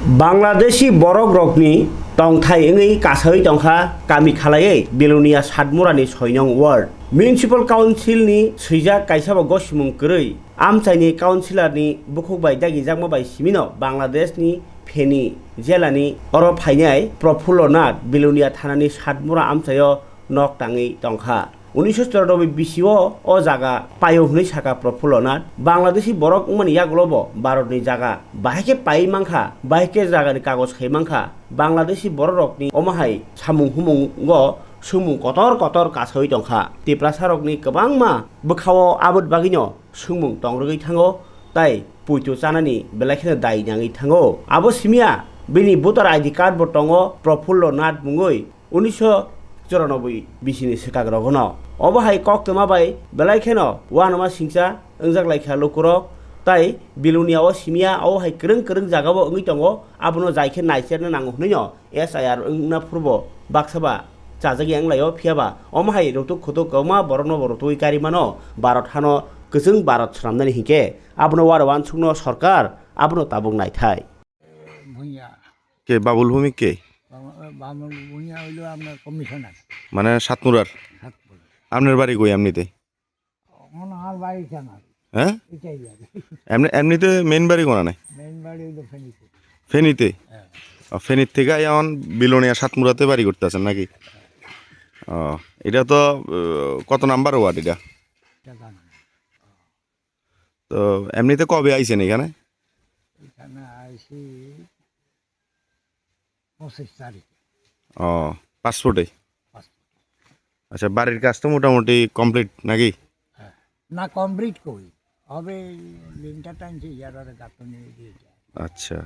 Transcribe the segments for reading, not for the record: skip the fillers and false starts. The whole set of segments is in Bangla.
बांग्लादेशी बरक रकनि तंथायङै कासै तंखा कामि खालायै बेलुनिया सातमुरानि 6 नं वार्ड मिउनिसिपल काउन्सिलनि सैजा काइसाबा गसिमुं गरै आमचाइनि काउन्सिलरनि बुखुबाय दागि जागमाबाय सिमिनो बांग्लादेशनि फेनि जिल्लानि अर फाइनाय प्रफुल्लनाथ बेलुनिया थानानि सातमुरा आमचायो नक ताङै तंखा 1994 बिसिओ अ जागा पायो हुनै साका प्रफुल्लनाथ बांग्लादेशी बरक मानि यागलबो भारतनि जागा बाहायके पाइ मांखा बाहायके जागानि कागज खै मांखा बांग्लादेशी बरकनि अमाहाय सामुं हुमुंग सुमुं कतर कतर कासै तंखा तिप्रा सारकनि गोबांमा बोखावो आबोद बागिनो सुमुं तंग्रगै थाङो ताइ पुइतो चानानि बेलाखेनो दाय नाङै थाङो आबो सिमिया बेनि भोटार आइडि कार्ड बो दङ प्रफुल्लनाथ मुङै 1994 बिसिनि सिकाग्रगनो अबहाय कक्तमाबाय बेलाखेनो वानमा सिंसा ओंजागलायखा लुकुरक ताइ बेलुनियाव सिमिया अहाय करं करं जागाबो ओङै दङ आबनो जायखे नायसेरनो नांगौ हनैनो एसआइआर ओंना फुरबो बाक्साबा जाजागि आंलायो फियाबा अमहाय रतु खुतु गमा बरनो बरतु इकारिमानो भारत हानो गोजों भारत सामनानै हिके आबनो वारवान सुनो सरकार आबनो ताबुं नायथाय भुइया के बाबुल भूमिक के বামুন ভুইয়া হইল আপনার কমিশনার মানে সাতমুরার সাতপুর আপনার বাড়ি কই এমনিতে মনে আমার বাড়ি জানা হ্যাঁ এটাই লাগে এমনিতে মেন বাড়ি কোনা নাই মেইন বাড়ি হইল ফেনীতে ফেনীতে হ্যাঁ ফেনীর থেকে এখন বিলোনিয়া সাতমুরাতে বাড়ি করতে আছেন নাকি ও এটা তো কত নাম্বার ওয়ার্ড এটা জানা তো এমনিতে কবে আইছেন এখানে এখানে আইসি 25 তারিখে ও পাসপোর্টে পাসপোর্ট। আচ্ছা বাড়ির কাজ তো মোটামুটি কমপ্লিট নাকি হ্যাঁ না কমপ্লিট করি হবে লিঙ্কটা টানছি ইয়ারে গাঁথনি দিয়ে যায় আচ্ছা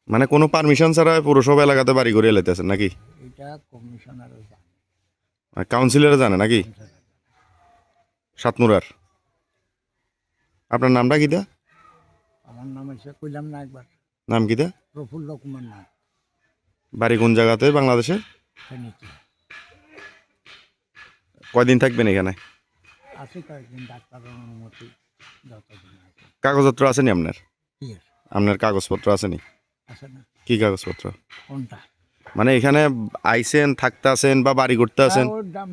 মানে কোনো পারমিশন ছাড়া পৌরসভা এলাকাতে বাড়ি করে এলাইতেছেন নাকি এটা কমিশনারও জানে কাউন্সিলরে জানে নাকি সাতমুরার আপনার নামটা কিটা আমার নাম হচ্ছে কইলাম না একবার নাম কিটা প্রফুল্ল কুমার নাথ বাড়ি কোন জায়গাতে বাংলাদেশে ফেনীতে কয়দিন থাকবেন এখানে আছে কয়েকদিন ডাক্তারের অনুমতি যতদিন আছে কাগজপত্র আছে নি আপনার ইয়ের আপনার কাগজপত্র আছে নি আছে না কি কাগজপত্র কোনটা মানে এখানে আইসেন থাকতে আছেন বা বাড়ি করতে আছেন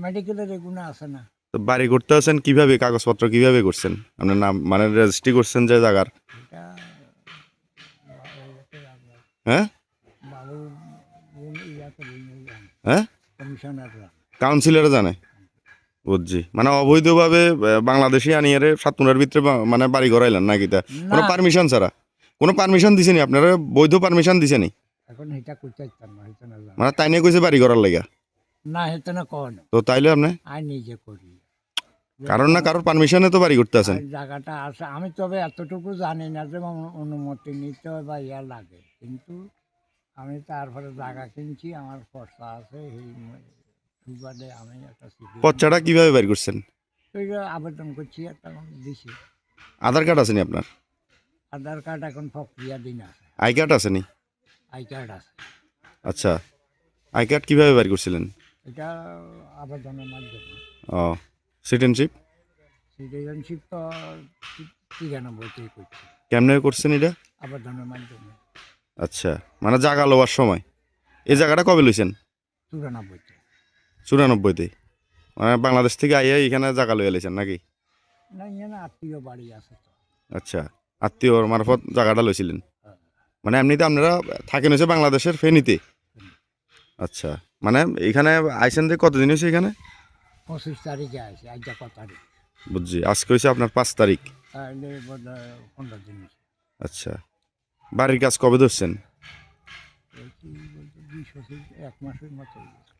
মেডিকেলের এগুলো আছে না তো বাড়ি করতে আছেন কিভাবে কাগজপত্র কিভাবে করছেন আপনার নাম মানে রেজিস্ট্রি করছেন যে জায়গার এটা হ্যাঁ বাবু ইয়াতে হ্যাঁ কমিশনাররা কাউন্সিলরে জানে বুঝছি মানে অবৈধভাবে বাংলাদেশি আনিয়ে সাতমুরার ভিতরে মানে বাড়ি করাইলেন নাকি তা কোনো পারমিশন ছাড়া কোনো পারমিশন দিছেনি আপনারা বৈধ পারমিশন দিছেনি এখন এটা করতে চাইতাম না হেতে না জানি। মানে তাই নিয়ে কইছে বাড়ি করার লাগা না হেতে না কন তো তাইলে আপনি আই নিজে করি কারণ না কারোর পারমিশনে তো বাড়ি করতে আছেন আর জায়গাটা আছে আমি তবে এতটুকু জানি না যে অনুমতি নিতে হয় বা ইয়া লাগে কিন্তু আমি তারপরে জায়গা কিনছি আমার খরচা আছে এই সুবাদে আমি একটা সিটি পচ্চাটা কিভাবে বের করছেন আবেদন করছি একটা দিছি আধার কার্ড আছে নি আপনার আধার কার্ড এখন প্রক্রিয়া দিন আছে আই কার্ড আছে নি আই কার্ড আছে আচ্ছা আই কার্ড কিভাবে বের করছিলেন এটা আবেদনের মাধ্যমে ও সিটিজেনশিপ সিটিজেনশিপ তো 93তেই করছি কেমনে করছেন এটা আবেদনের মাধ্যমে আচ্ছা মানে জায়গা লওয়ার সময় এই জায়গাটা কবে লইছেন 94তে 94তে মানে বাংলাদেশ থেকে আইয়া এখানে জায়গা লইয়া লাইছেন নাকি না এখানে আত্মীয় বাড়ি আছে তো আচ্ছা আত্মীয়র মারফত জায়গাটা লইছিলেন মানে এমনিতে আপনারা থাকেন হচ্ছে বাংলাদেশের ফেনীতে আচ্ছা মানে এখানে আইসেন যে কতদিন হয়েছে এখানে 25 তারিখে আছে আজ কত তারিখ বুঝছি আজকে হয়েছে আপনার 5 তারিখ তাহলে বোধহয় 15 দিন হয়েছে। আচ্ছা বাড়ির কাজ কবে ধরছেন এই কি বলতে 20 এক মাসের মতো হয়েছে।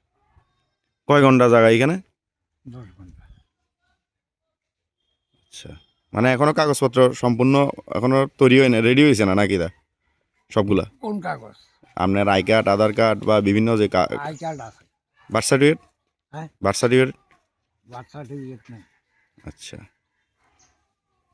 কয় ঘন্টা জায়গা এখানে 10 ঘন্টা আচ্ছা মানে এখনো কাগজপত্র সম্পূর্ণ এখনো তৈরি হয় না রেডি হয়েছে না নাকি দা সবগুলা কোন কাগজ আপনার আই কার্ড আধার কার্ড বা বিভিন্ন যে আই কার্ড আছে বার্থ সার্টিফিকেট হ্যাঁ বার্থ সার্টিফিকেট বার্থ সার্টিফিকেট নেই আচ্ছা